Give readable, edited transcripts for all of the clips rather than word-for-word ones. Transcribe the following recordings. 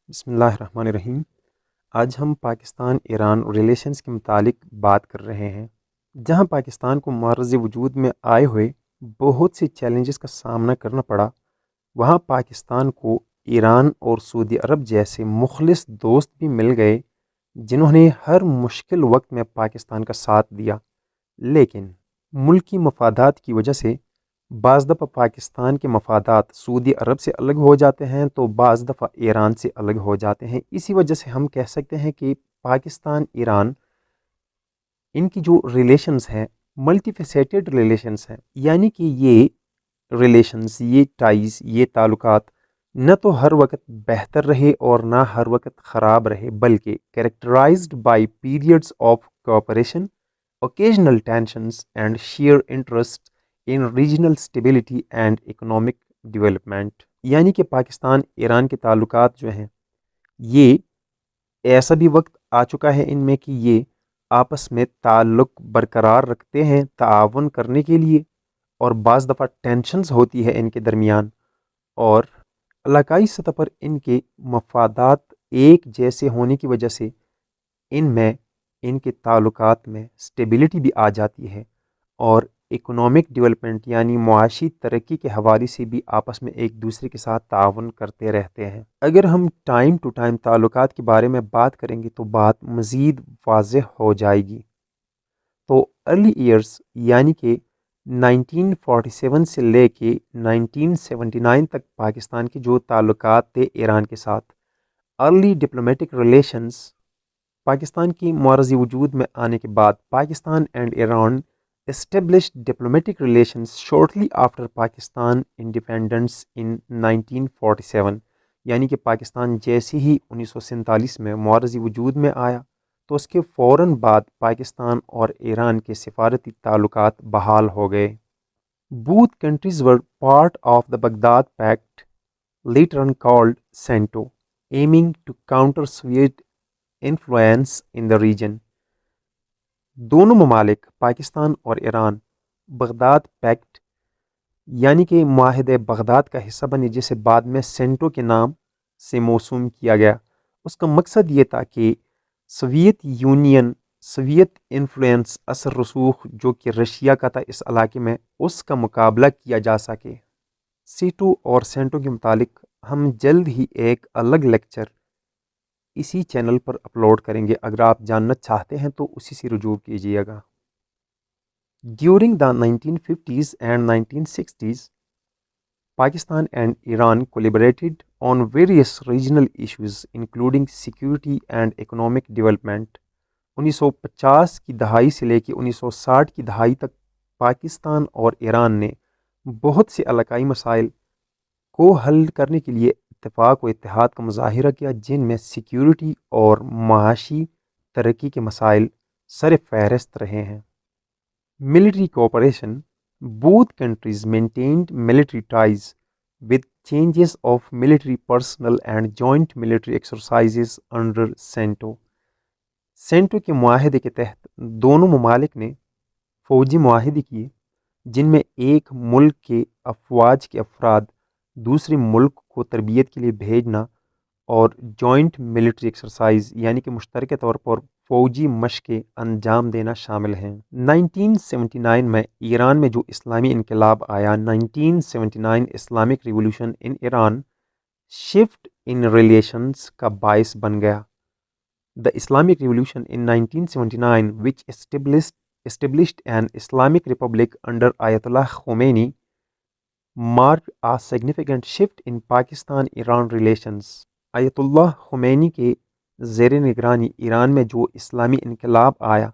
بسم اللہ الرحمن الرحیم۔ آج ہم پاکستان ایران ریلیشنز کے متعلق بات کر رہے ہیں، جہاں پاکستان کو معرض وجود میں آئے ہوئے بہت سے چیلنجز کا سامنا کرنا پڑا، وہاں پاکستان کو ایران اور سعودی عرب جیسے مخلص دوست بھی مل گئے جنہوں نے ہر مشکل وقت میں پاکستان کا ساتھ دیا۔ لیکن ملکی مفادات کی وجہ سے بعض دفعہ پاکستان کے مفادات سعودی عرب سے الگ ہو جاتے ہیں تو بعض دفعہ ایران سے الگ ہو جاتے ہیں۔ اسی وجہ سے ہم کہہ سکتے ہیں کہ پاکستان ایران ان کی جو ریلیشنز ہیں ملٹی فیسیٹڈ ریلیشنز ہیں، یعنی کہ یہ ریلیشنز، یہ ٹائز، یہ تعلقات نہ تو ہر وقت بہتر رہے اور نہ ہر وقت خراب رہے، بلکہ characterised by periods of cooperation, occasional tensions and sheer interest in regional stability and economic development۔ یعنی کہ پاکستان ایران کے تعلقات جو ہیں، یہ ایسا بھی وقت آ چکا ہے ان میں کہ یہ آپس میں تعلق برقرار رکھتے ہیں تعاون کرنے کے لیے، اور بعض دفعہ ٹینشنز ہوتی ہے ان کے درمیان، اور علاقائی سطح پر ان کے مفادات ایک جیسے ہونے کی وجہ سے ان کے تعلقات میں اسٹیبلٹی بھی آ جاتی ہے، اور اکنامک ڈیولپمنٹ یعنی معاشی ترقی کے حوالے سے بھی آپس میں ایک دوسرے کے ساتھ تعاون کرتے رہتے ہیں۔ اگر ہم ٹائم ٹو ٹائم تعلقات کے بارے میں بات کریں گے تو بات مزید واضح ہو جائے گی۔ تو ارلی ایئرس یعنی کہ 1947 سے لے کے 1979 تک پاکستان کے جو تعلقات تھے ایران کے ساتھ، ارلی ڈپلومیٹک ریلیشنز پاکستان کی معرض وجود میں آنے کے بعد Pakistan and Iran established diplomatic relations shortly after Pakistan independence in 1947۔ یعنی کہ پاکستان جیسے ہی 1947 میں معرض وجود میں آیا تو اس کے فوراً بعد پاکستان اور ایران کے سفارتی تعلقات بحال ہو گئے۔ Both countries were part of the Baghdad Pact, later on called CENTO, aiming to counter Soviet influence in the region۔ دونوں ممالک پاکستان اور ایران بغداد پیکٹ یعنی کہ معاہدہ بغداد کا حصہ بنے، جسے بعد میں سینٹو کے نام سے موسوم کیا گیا۔ اس کا مقصد یہ تھا کہ سوویت یونین، سوویت انفلوئنس، اثر رسوخ جو کہ رشیا کا تھا اس علاقے میں، اس کا مقابلہ کیا جا سکے۔ سیٹو اور سینٹو کے متعلق ہم جلد ہی ایک الگ لیکچر اسی چینل پر اپلوڈ کریں گے، اگر آپ جاننا چاہتے ہیں تو اسی سے رجوع کیجیے گا۔ During the 1950s and 1960s, Pakistan and Iran collaborated on various regional issues including security and economic development۔ 1950 کی دہائی سے لے کے 1960 کی دہائی تک پاکستان اور ایران نے بہت سے علاقائی مسائل کو حل کرنے کے لیے اتفاق و اتحاد کا مظاہرہ کیا، جن میں سیکیورٹی اور معاشی ترقی کے مسائل سر فہرست رہے ہیں۔ Military cooperation, both countries maintained military ties with changes of military personnel and joint military exercises under CENTO۔ سینٹو کے معاہدے کے تحت دونوں ممالک نے فوجی معاہدے کیے جن میں ایک ملک کے افواج کے افراد دوسرے ملک کو تربیت کے لیے بھیجنا اور جوائنٹ ملٹری ایکسرسائز یعنی کہ مشترکہ طور پر فوجی مشقیں انجام دینا شامل ہیں۔ 1979 میں ایران میں جو اسلامی انقلاب آیا، 1979 اسلامک ریولوشن ان ایران، شفٹ ان ریلیشنز کا باعث بن گیا۔ The Islamic Revolution in 1979, which established an Islamic Republic under Ayatollah Khomeini, marked a significant shift in Pakistan-Iran relations۔ آیت اللہ خمینی کے زیر نگرانی ایران میں جو اسلامی انقلاب آیا،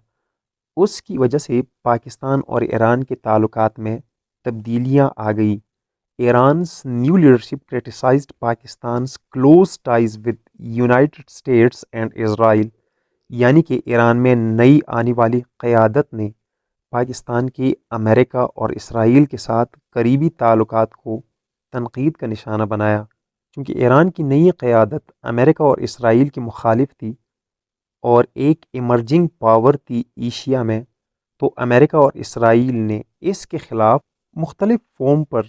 اس کی وجہ سے پاکستان اور ایران کے تعلقات میں تبدیلیاں آ گئی۔ ایران's new leadership criticized Pakistan's close ties with United States and Israel۔ یعنی کہ ایران میں نئی آنے والی قیادت نے پاکستان کے امریکہ اور اسرائیل کے ساتھ قریبی تعلقات کو تنقید کا نشانہ بنایا، کیونکہ ایران کی نئی قیادت امریکہ اور اسرائیل کی مخالف تھی اور ایک ایمرجنگ پاور تھی ایشیا میں، تو امریکہ اور اسرائیل نے اس کے خلاف مختلف فارم پر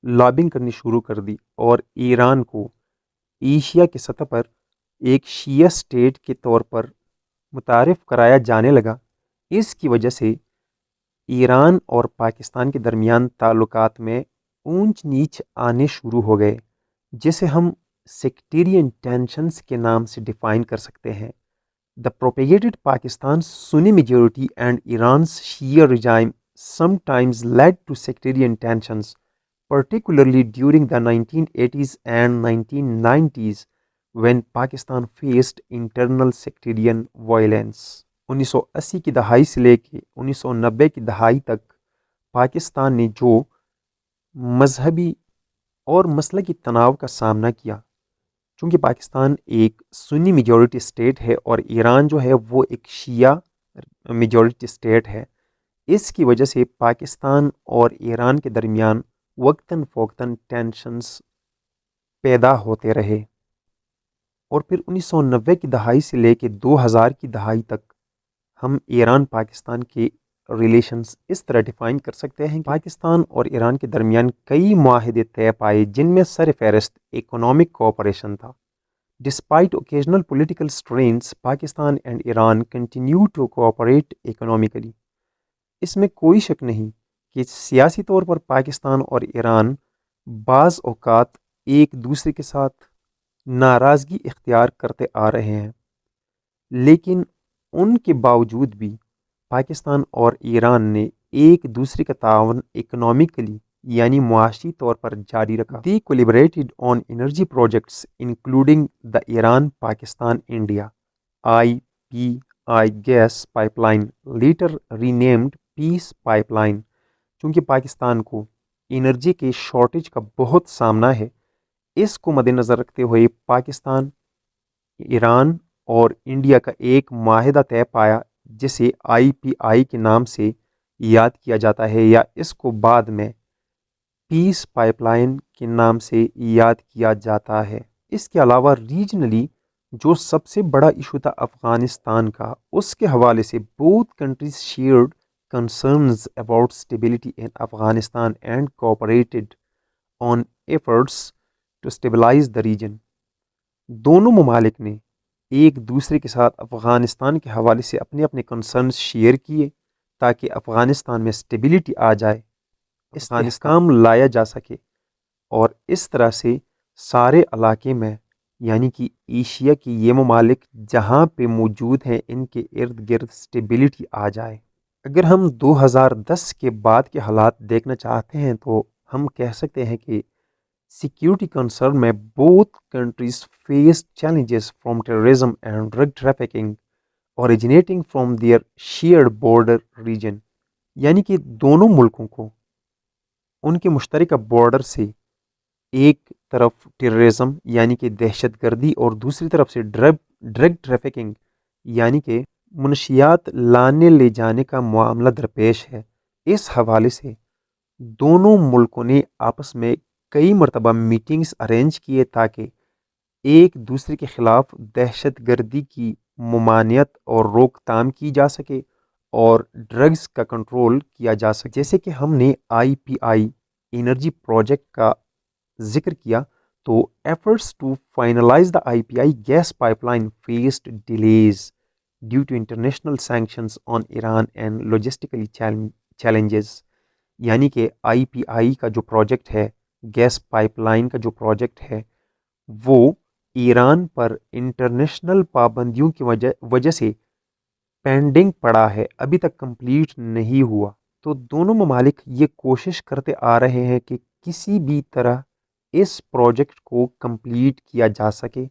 لابنگ کرنی شروع کر دی اور ایران کو ایشیا کی سطح پر ایک شیعہ اسٹیٹ کے طور پر متعارف کرایا جانے لگا، اس کی وجہ سے ایران اور پاکستان کے درمیان تعلقات میں اونچ نیچ آنے شروع ہو گئے، جسے ہم سیکٹیرین ٹینشنز کے نام سے ڈیفائن کر سکتے ہیں۔ The propagated Pakistan's Sunni majority and Iran's Shia regime sometimes led to sectarian tensions, particularly during the 1980s and 1990s when Pakistan faced internal sectarian violence. 1980 کی دہائی سے لے کے 1990 کی دہائی تک پاکستان نے جو مذہبی اور مسلکی تناؤ کا سامنا کیا، چونکہ پاکستان ایک سنی میجورٹی اسٹیٹ ہے اور ایران جو ہے وہ ایک شیعہ میجورٹی اسٹیٹ ہے، اس کی وجہ سے پاکستان اور ایران کے درمیان وقتاً فوقتاً ٹینشنز پیدا ہوتے رہے، اور پھر 1990 کی دہائی سے لے کے 2000 کی دہائی تک ہم ایران پاکستان کے ریلیشنز اس طرح ڈیفائن کر سکتے ہیں کہ پاکستان اور ایران کے درمیان کئی معاہدے طے پائے جن میں سر فہرست اکنامک کوآپریشن تھا۔ Despite occasional political strains, Pakistan and Iran continue to cooperate economically. اس میں کوئی شک نہیں کہ سیاسی طور پر پاکستان اور ایران بعض اوقات ایک دوسرے کے ساتھ ناراضگی اختیار کرتے آ رہے ہیں، لیکن ان کے باوجود بھی پاکستان اور ایران نے ایک دوسرے کا تعاون اکنامکلی یعنی معاشی طور پر جاری رکھا۔ They collaborated on energy projects including the Iran-Pakistan-India IPI gas pipeline, later renamed Peace Pipeline۔ چونکہ پاکستان کو انرجی کے شارٹیج کا بہت سامنا ہے، اس کو مد نظر رکھتے ہوئے پاکستان، ایران اور انڈیا کا ایک معاہدہ طے پایا جسے IPI کے نام سے یاد کیا جاتا ہے، یا اس کو بعد میں پیس پائپ لائن کے نام سے یاد کیا جاتا ہے۔ اس کے علاوہ ریجنلی جو سب سے بڑا ایشو تھا افغانستان کا، اس کے حوالے سے both countries shared concerns about stability in Afghanistan and cooperated on efforts to stabilize the region۔ دونوں ممالک نے ایک دوسرے کے ساتھ افغانستان کے حوالے سے اپنے اپنے کنسرنز شیئر کیے تاکہ افغانستان میں اسٹیبلٹی آ جائے، استحکام لایا جا سکے، اور اس طرح سے سارے علاقے میں یعنی کہ ایشیا کی یہ ممالک جہاں پہ موجود ہیں ان کے ارد گرد اسٹیبلٹی آ جائے۔ اگر ہم 2010 کے بعد کے حالات دیکھنا چاہتے ہیں تو ہم کہہ سکتے ہیں کہ سیکیورٹی کنسرن میں both countries faced challenges from terrorism and drug trafficking originating from their shared border region۔ یعنی کہ دونوں ملکوں کو ان کے مشترکہ بارڈر سے ایک طرف ٹیررزم یعنی کہ دہشت گردی اور دوسری طرف سے ڈرگ ٹریفکنگ یعنی کہ منشیات لانے لے جانے کا معاملہ درپیش ہے۔ اس حوالے سے دونوں ملکوں نے آپس میں کئی مرتبہ میٹنگز ارینج کیے تاکہ ایک دوسرے کے خلاف دہشت گردی کی ممانعت اور روک تھام کی جا سکے اور ڈرگز کا کنٹرول کیا جا سکے۔ جیسے کہ ہم نے IPI انرجی پروجیکٹ کا ذکر کیا تو efforts to finalize the IPI gas pipeline faced delays due to international sanctions on Iran and logistical challenges۔ یعنی کہ IPI کا جو پروجیکٹ ہے، گیس پائپ لائن کا جو پروجیکٹ ہے، وہ ایران پر انٹرنیشنل پابندیوں کی وجہ سے پینڈنگ پڑا ہے، ابھی تک کمپلیٹ نہیں ہوا۔ تو دونوں ممالک یہ کوشش کرتے آ رہے ہیں کہ کسی بھی طرح اس پروجیکٹ کو کمپلیٹ کیا جا سکے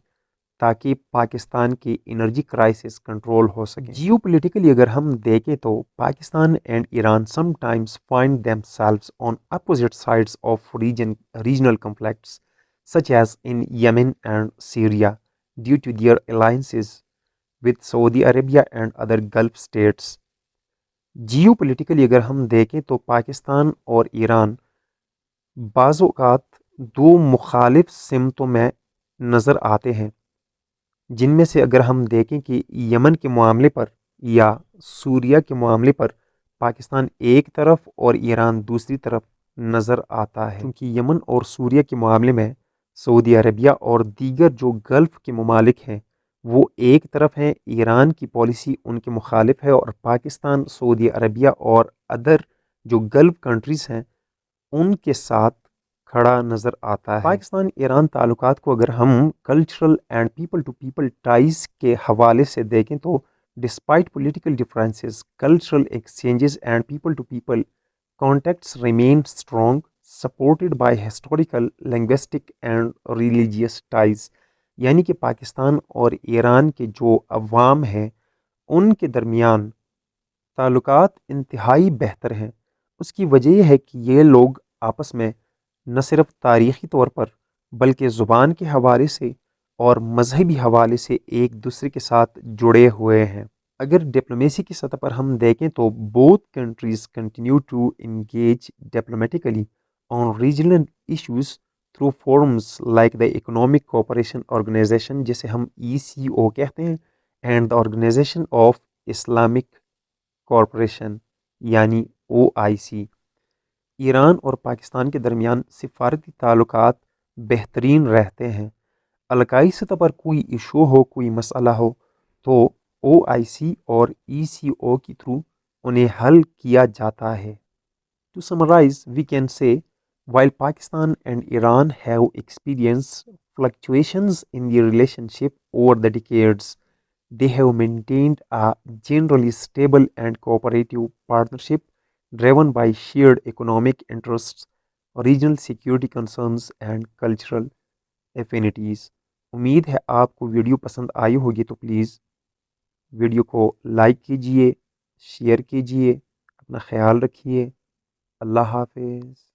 تاکہ پاکستان کی انرجی کرائسس کنٹرول ہو سکے۔ جیو پولیٹیکلی اگر ہم دیکھیں تو Pakistan and Iran some times find them selves on opposite sides of regional conflicts such as in Yemen and Syria due to their alliances with Saudi Arabia and other Gulf states۔ Geopolitically اگر ہم دیکھیں تو پاکستان اور ایران بعض اوقات دو مخالف سمتوں میں نظر آتے ہیں، جن میں سے اگر ہم دیکھیں کہ یمن کے معاملے پر یا سوریہ کے معاملے پر پاکستان ایک طرف اور ایران دوسری طرف نظر آتا ہے، کیونکہ یمن اور سوریہ کے معاملے میں سعودی عربیہ اور دیگر جو گلف کے ممالک ہیں وہ ایک طرف ہیں، ایران کی پالیسی ان کے مخالف ہے، اور پاکستان، سعودی عربیہ اور ادر جو گلف کنٹریز ہیں ان کے ساتھ کھڑا نظر آتا ہے۔ پاکستان ایران تعلقات کو اگر ہم cultural and people to people ties کے حوالے سے دیکھیں تو despite political differences, cultural exchanges and people to people contacts remain strong supported by historical linguistic and religious ties, یعنی کہ پاکستان اور ایران کے جو عوام ہیں ان کے درمیان تعلقات انتہائی بہتر ہیں۔ اس کی وجہ یہ ہے کہ یہ لوگ آپس میں نہ صرف تاریخی طور پر بلکہ زبان کے حوالے سے اور مذہبی حوالے سے ایک دوسرے کے ساتھ جڑے ہوئے ہیں۔ اگر ڈپلومیسی کی سطح پر ہم دیکھیں تو both countries continue to engage diplomatically on regional issues through forums like the economic cooperation organization, جسے ہم ECO کہتے ہیں، and the organization of Islamic corporation یعنی OIC۔ ایران اور پاکستان کے درمیان سفارتی تعلقات بہترین رہتے ہیں۔ علاقائی سطح پر کوئی ایشو ہو، کوئی مسئلہ ہو تو OIC اور ECO کے تھرو انہیں حل کیا جاتا ہے۔ To summarize, we can say while Pakistan and Iran have experienced fluctuations in their relationship over the decades, they have maintained a generally stable and cooperative partnership driven by shared economic interests, regional security concerns, and cultural affinities. امید ہے آپ کو video پسند آئی ہوگی، تو please video کو like کیجئے، share کیجئے، اپنا خیال رکھیے۔ اللہ حافظ۔